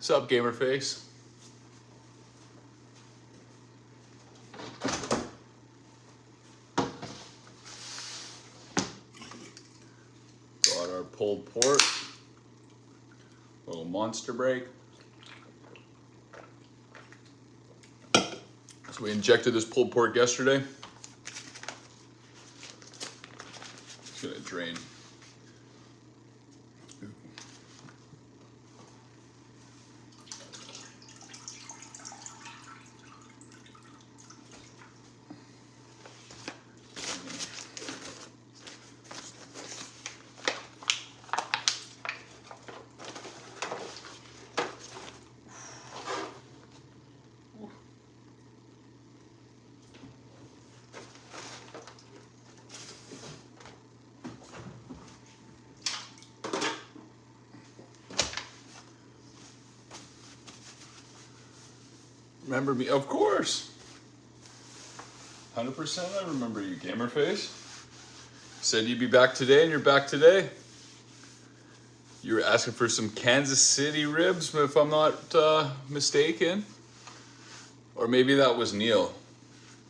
What's up, gamer face? Got our pulled pork. Little monster break. So we injected this pulled pork yesterday. It's gonna drain. Remember me? Of course. 100% I remember you, gamer face. Said you'd be back today and you're back today. You were asking for some Kansas City ribs, if I'm not mistaken. Or maybe that was Neil.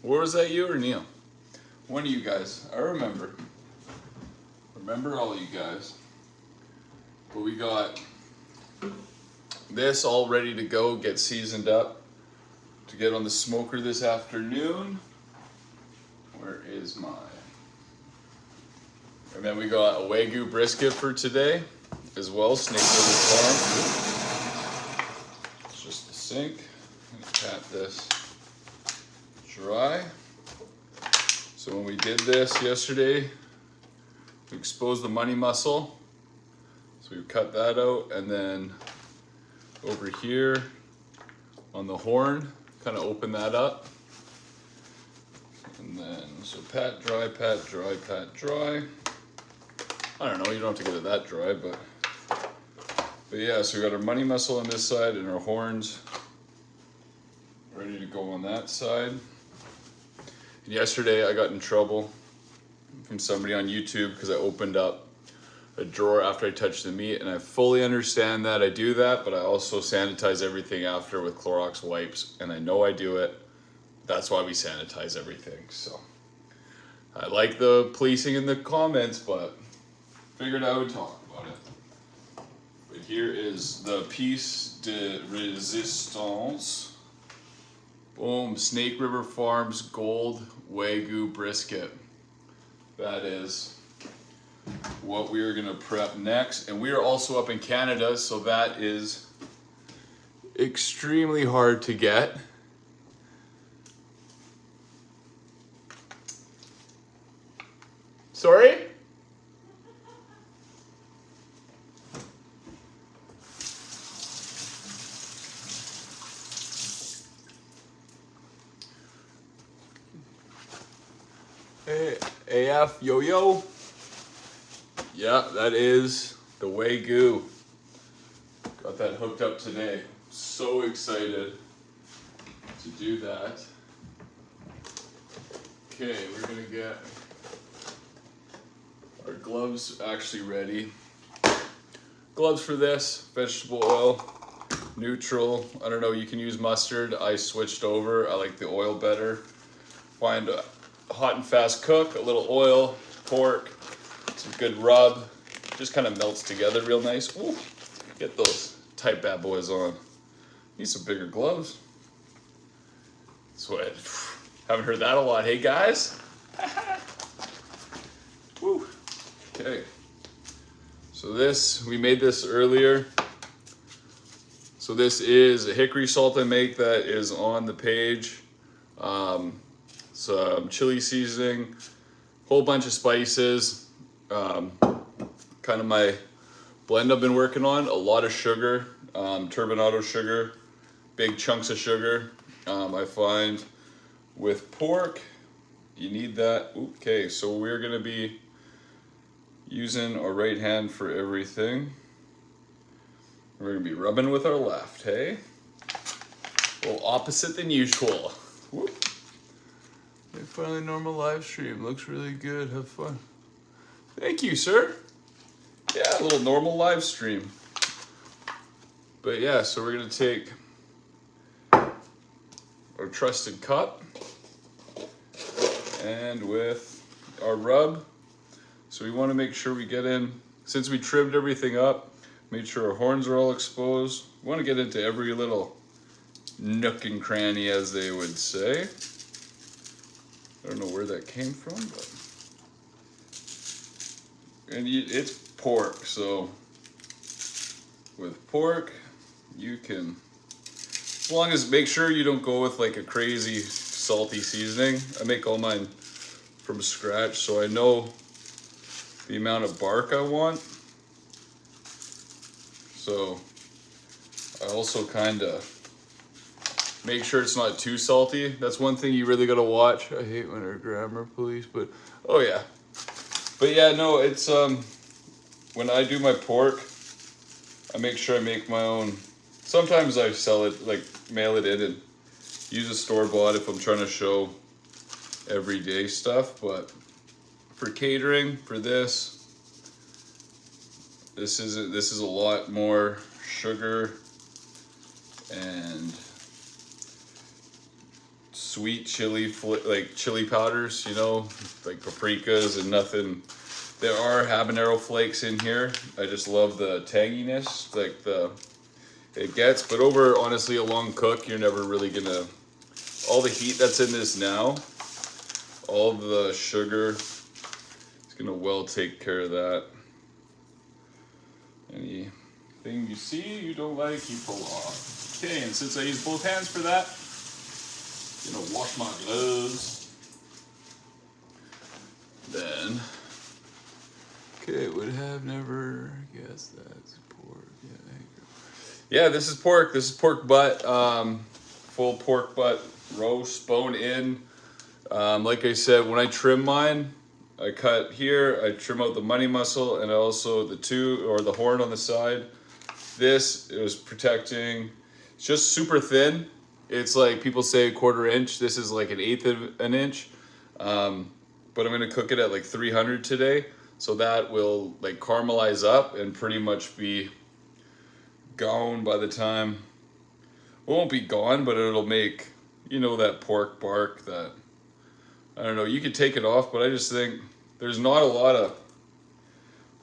Or was that you or Neil? One of you guys. I remember. Remember all of you guys. But we got this all ready to go, get seasoned up to get on the smoker this afternoon. Where is mine? And then we got a Wagyu brisket for today as well, Snake River Farm. It's just the sink. I'm gonna pat this dry. So when we did this yesterday, we exposed the money muscle. So we cut that out, and then over here on the horn, kind of open that up. And then, so pat dry, pat dry, pat dry. I don't know, you don't have to get it that dry, but yeah, so we got our money muscle on this side and our horns ready to go on that side. And yesterday I got in trouble from somebody on YouTube because I opened up a drawer after I touched the meat, and I fully understand that I do that, but I also sanitize everything after with Clorox wipes, and I know I do it. That's why we sanitize everything. So I like the policing in the comments, but figured I would talk about it. But here is the piece de resistance. Boom, Snake River Farms Gold Wagyu Brisket. That is what we are gonna prep next. And we are also up in Canada, so that is extremely hard to get. Sorry? Hey, AF yo-yo. Yeah, that is the Wagyu. Got that hooked up today. So excited to do that. Okay, we're gonna get our gloves actually ready. Gloves for this, vegetable oil, neutral. I don't know, you can use mustard. I switched over, I like the oil better. Find a hot and fast cook, a little oil, pork, some good rub. Just kind of melts together real nice. Ooh, get those tight bad boys on. Need some bigger gloves. Sweat. Haven't heard that a lot. Hey guys. Woo. Okay. So this, we made this earlier. So this is a hickory salt I make that is on the page. Some chili seasoning, whole bunch of spices. Kind of my blend I've been working on. A lot of sugar, turbinado sugar, big chunks of sugar. I find with pork, you need that. Okay, so we're gonna be using our right hand for everything. We're gonna be rubbing with our left, hey? A little opposite than usual. Whoop. Hey, finally normal live stream. Looks really good. Have fun. Thank you, sir. Yeah, a little normal live stream. But yeah, so we're gonna take our trusted cup and with our rub. So we want to make sure we get in, since we trimmed everything up, made sure our horns are all exposed. We want to get into every little nook and cranny, as they would say. I don't know where that came from, but it's pork, so with pork you can, as long as, make sure you don't go with like a crazy salty seasoning. I make all mine from scratch, so I know the amount of bark I want. So I also kind of make sure it's not too salty. That's one thing you really gotta watch. I hate when they're grammar police, but oh yeah. But yeah, no, it's when I do my pork, I make sure I make my own. Sometimes I sell it, like mail it in and use a store-bought if I'm trying to show everyday stuff. But for catering, for this is a lot more sugar and sweet chili, like chili powders, you know, like paprikas and nothing. There are habanero flakes in here. I just love the tanginess, like it gets. But over, honestly, a long cook, you're never really gonna, all the heat that's in this now, all the sugar, it's gonna well take care of that. Anything you see you don't like, you pull off. Okay, and since I use both hands for that, I'm gonna wash my gloves. Then, okay, would have never guessed that's pork. Yeah, there you go. Yeah, this is pork. This is pork butt, full pork butt roast, bone in. Like I said, when I trim mine, I cut here, I trim out the money muscle and also the horn on the side. This is protecting, it's just super thin. It's like people say 1/4 inch. This is like 1/8 of an inch. But I'm gonna cook it at like 300 today. So that will like caramelize up and pretty much be gone by the time, it won't be gone, but it'll make, you know, that pork bark that, I don't know, you could take it off, but I just think there's not a lot of,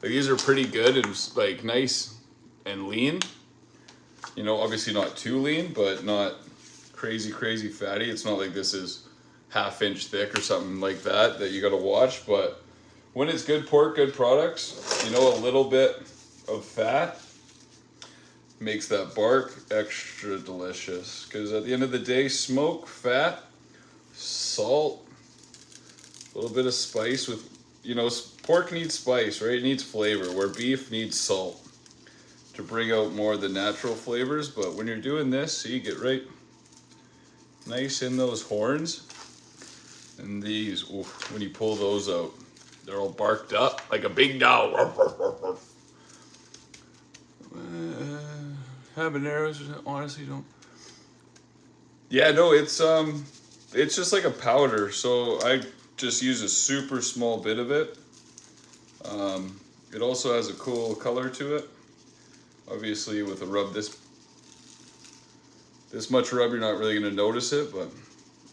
like, these are pretty good and like nice and lean. You know, obviously not too lean, but not crazy fatty. It's not like this is 1/2 inch thick or something like that you gotta watch. But when it's good pork, good products, you know, a little bit of fat makes that bark extra delicious. Because at the end of the day, smoke, fat, salt, a little bit of spice with, you know, pork needs spice, right? It needs flavor, where beef needs salt to bring out more of the natural flavors. But when you're doing this, so you get right nice in those horns. And these, ooh, when you pull those out, they're all barked up like a big dog. Habaneros, honestly, don't. Yeah, no, it's just like a powder. So I just use a super small bit of it. It also has a cool color to it. Obviously, with a rub this much rub, you're not really gonna notice it, but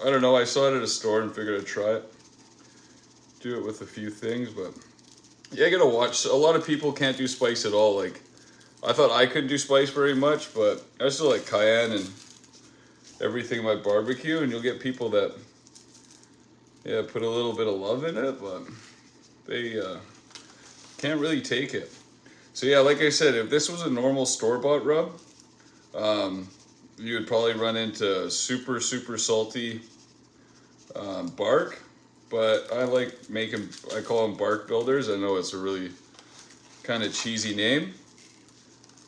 I don't know. I saw it at a store and figured I'd try it. Do it with a few things, but yeah, you gotta watch. A lot of people can't do spice at all. Like, I thought I couldn't do spice very much, but I still like cayenne and everything in my barbecue, and you'll get people that, yeah, put a little bit of love in it, but they can't really take it. So yeah, like I said, if this was a normal store-bought rub, you would probably run into super salty bark. But I like making, I call them bark builders. I know it's a really kind of cheesy name,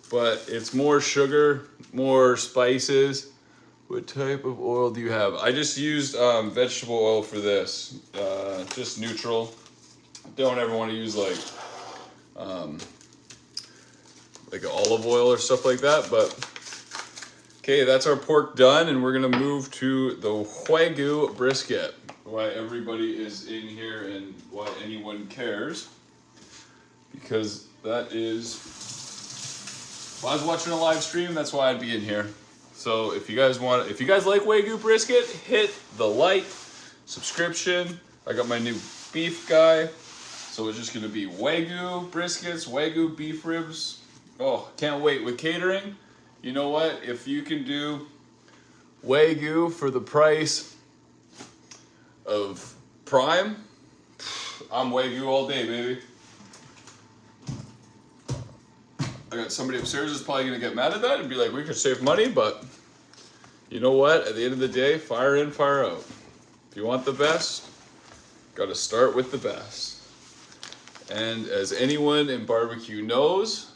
but it's more sugar, more spices. What type of oil do you have? I just used vegetable oil for this, just neutral. Don't ever want to use like an olive oil or stuff like that. But okay, that's our pork done, and we're gonna move to the Wagyu brisket. Why everybody is in here and why anyone cares, because that is If I was watching a live stream, that's why I'd be in here. So if you guys like Wagyu brisket, hit the like, subscription. I got my new beef guy. So it's just gonna be Wagyu briskets, Wagyu beef ribs. Oh, can't wait. With catering, you know what? If you can do Wagyu for the price of Prime, I'm Wagyu all day, baby. I got somebody upstairs that's probably gonna get mad at that and be like, we could save money, but you know what? At the end of the day, fire in, fire out. If you want the best, gotta start with the best. And as anyone in barbecue knows,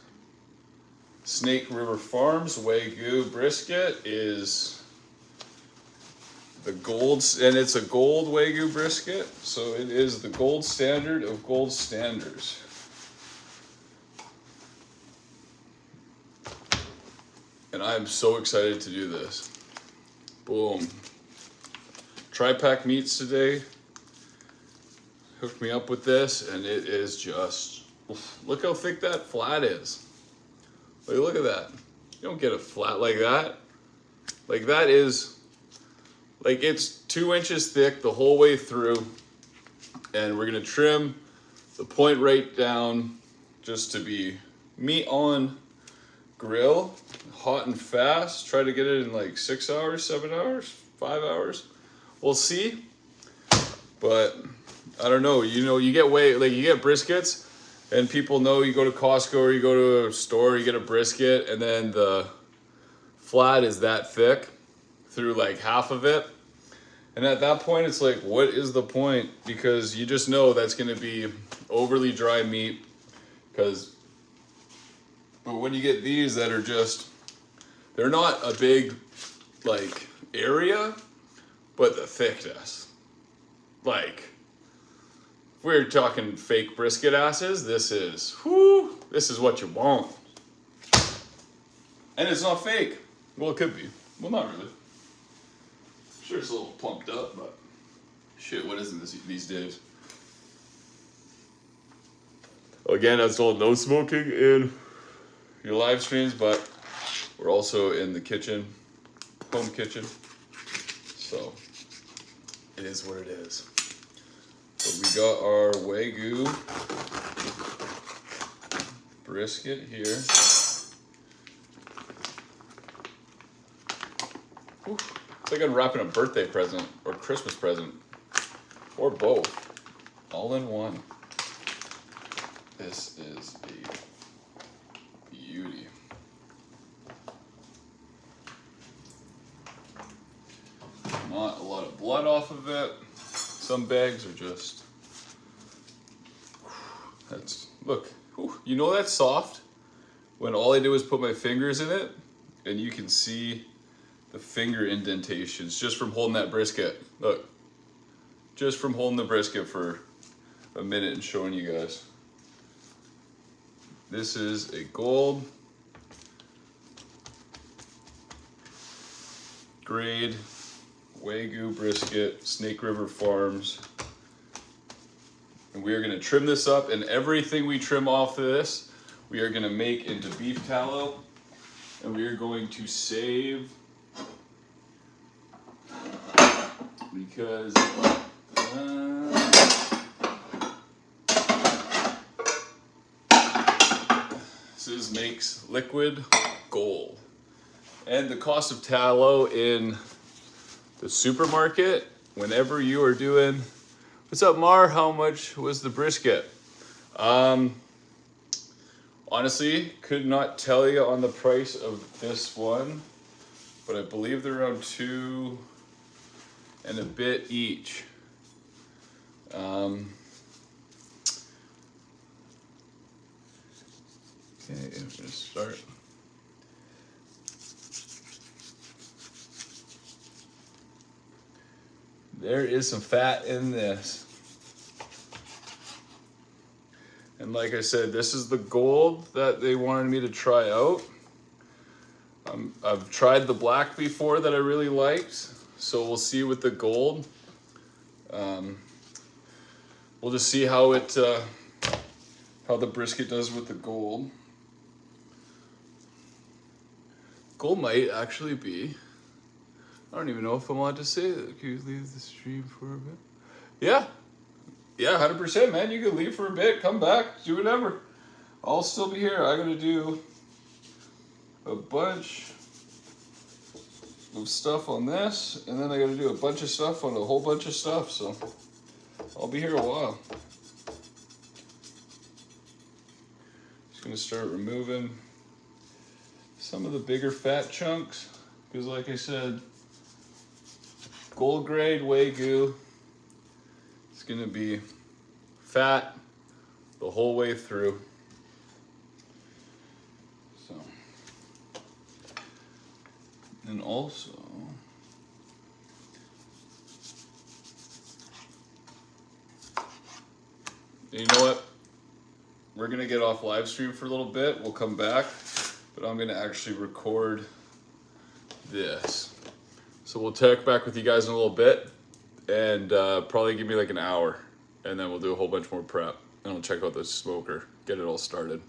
Snake River Farms Wagyu brisket is the gold, and it's a gold Wagyu brisket, so it is the gold standard of gold standards. And I'm so excited to do this. Boom. Tri-Pack Meats today hooked me up with this, and it is just, look how thick that flat is. Like, look at that. You don't get a flat like that. Like, that is, like, it's 2 inches thick the whole way through, and we're gonna trim the point right down just to be meat on grill, hot and fast. Try to get it in like 6 hours, 7 hours, 5 hours. We'll see. But I don't know. You know, you get briskets, and people know you go to Costco or you go to a store, you get a brisket, and then the flat is that thick through like half of it. And at that point, it's like, what is the point? Because you just know that's going to be overly dry meat. But when you get these that are just, they're not a big like area, but the thickness. Like, if we're talking fake brisket asses, this is what you want. And it's not fake. Well, it could be. Well, not really. I'm sure it's a little plumped up, but shit, what isn't this these days? Again, that's all no smoking in your live streams, but we're also in the kitchen, home kitchen. So it is what it is. So we got our Wagyu brisket here. Ooh, it's like I'm wrapping a birthday present or Christmas present, or both, all in one. This is a beauty. Not a lot of blood off of it. Some bags are just, look, you know that's soft when all I do is put my fingers in it and you can see the finger indentations just from holding that brisket. Look, just from holding the brisket for a minute and showing you guys. This is a gold grade Wagyu brisket, Snake River Farms. And we are gonna trim this up, and everything we trim off of this, we are gonna make into beef tallow, and we are going to save, because this makes liquid gold. And the cost of tallow in the supermarket, whenever you are doing, what's up, Mar? How much was the brisket? Honestly, could not tell you on the price of this one, but I believe they're around $2 and a bit each. Okay, I'm gonna start. There is some fat in this. And like I said, this is the gold that they wanted me to try out. I've tried the black before that I really liked, so we'll see with the gold. We'll just see how the brisket does with the gold. goal might actually be, I don't even know if I'm allowed to say that. Can you leave the stream for a bit? Yeah. Yeah, 100%, man. You can leave for a bit, come back, do whatever. I'll still be here. I gotta do a bunch of stuff on this, and then I gotta do a bunch of stuff on a whole bunch of stuff, so I'll be here a while. Just gonna start removing some of the bigger fat chunks, because like I said, gold grade Wagyu, it's gonna be fat the whole way through. So, and also, you know what? We're gonna get off live stream for a little bit. We'll come back, but I'm gonna actually record this. So we'll check back with you guys in a little bit, and probably give me like an hour, and then we'll do a whole bunch more prep, and we'll check out the smoker, get it all started.